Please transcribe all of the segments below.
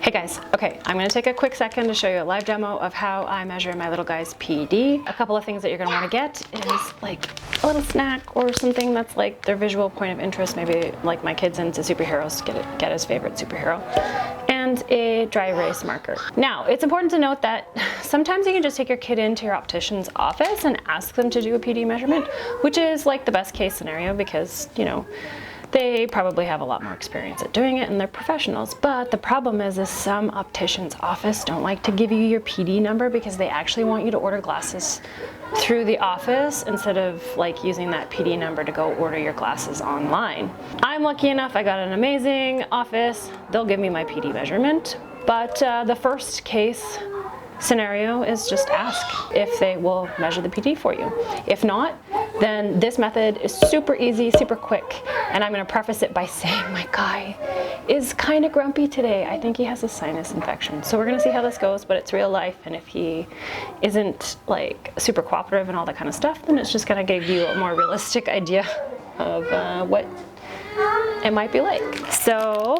Hey guys, okay, I'm gonna take a quick second to show you a live demo of how I measure my little guy's PD. A couple of things that you're gonna wanna get is like a little snack or something that's like their visual point of interest, maybe like my kid's into superheroes, get his favorite superhero, and a dry erase marker. Now, it's important to note that sometimes you can just take your kid into your optician's office and ask them to do a PD measurement, which is like the best case scenario because, you know, they probably have a lot more experience at doing it and they're professionals. But the problem is some optician's office don't like to give you your PD number because they actually want you to order glasses through the office instead of like using that PD number to go order your glasses online. I'm lucky enough, I got an amazing office. They'll give me my PD measurement, but the first case scenario is just ask if they will measure the PD for you. If not, then this method is super easy, super quick, and I'm going to preface it by saying my guy is kind of grumpy today. I think he has a sinus infection, so we're going to see how this goes, but it's real life, and if he isn't like super cooperative and all that kind of stuff, then it's just going to give you a more realistic idea of what it might be like. So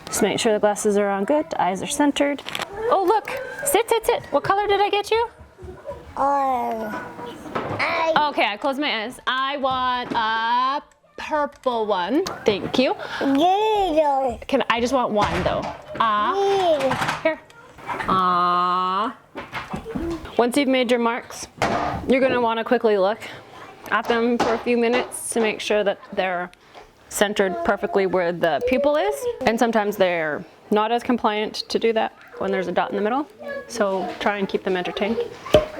just make sure the glasses are on good, the eyes are centered. Oh look, sit. What color did I get you? Okay, I closed my eyes. I want a purple one. Thank you. I just want one though. Here. Once you've made your marks, you're gonna wanna quickly look at them for a few minutes to make sure that they're centered perfectly where the pupil is. And sometimes they're not as compliant to do that when there's a dot in the middle. So try and keep them entertained.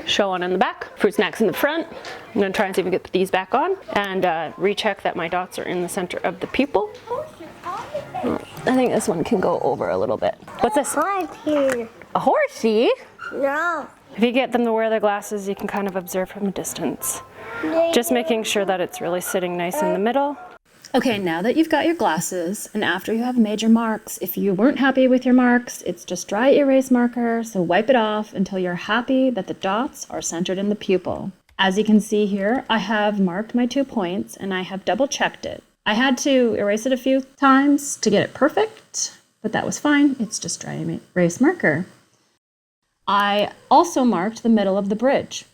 Show on in the back, fruit snacks in the front. I'm gonna try and see if we can get these back on and recheck that my dots are in the center of the pupil. I think this one can go over a little bit. What's this? Horsey. A horsey? No. If you get them to wear their glasses, you can kind of observe from a distance. Just making sure that it's really sitting nice in the middle. Okay, now that you've got your glasses, and after you have made your marks, if you weren't happy with your marks, it's just dry erase marker, so wipe it off until you're happy that the dots are centered in the pupil. As you can see here, I have marked my 2 points, and I have double checked it. I had to erase it a few times to get it perfect, but that was fine. It's just dry erase marker. I also marked the middle of the bridge.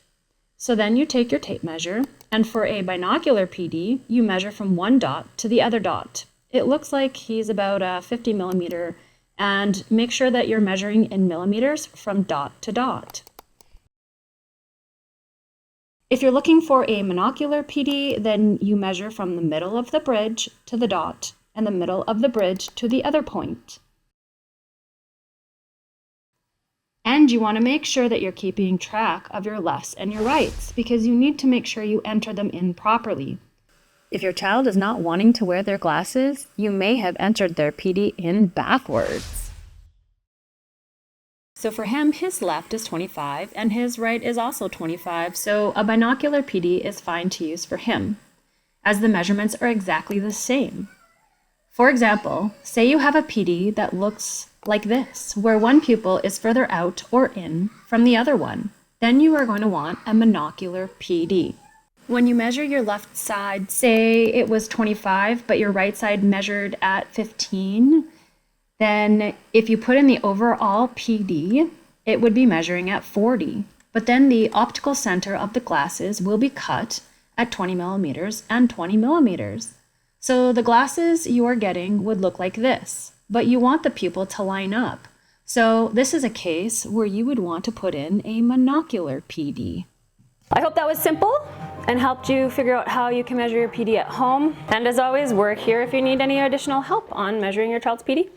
So then you take your tape measure, and for a binocular PD, you measure from one dot to the other dot. It looks like he's about 50 millimeter, and make sure that you're measuring in millimeters from dot to dot. If you're looking for a monocular PD, then you measure from the middle of the bridge to the dot, and the middle of the bridge to the other point. And you want to make sure that you're keeping track of your lefts and your rights because you need to make sure you enter them in properly. If your child is not wanting to wear their glasses, you may have entered their PD in backwards. So for him, his left is 25 and his right is also 25, so a binocular PD is fine to use for him, as the measurements are exactly the same. For example, say you have a PD that looks like this, where one pupil is further out or in from the other one. Then you are going to want a monocular PD. When you measure your left side, say it was 25, but your right side measured at 15, then if you put in the overall PD, it would be measuring at 40. But then the optical center of the glasses will be cut at 20 millimeters and 20 millimeters. So the glasses you are getting would look like this, but you want the pupil to line up. So this is a case where you would want to put in a monocular PD. I hope that was simple and helped you figure out how you can measure your PD at home. And as always, we're here if you need any additional help on measuring your child's PD.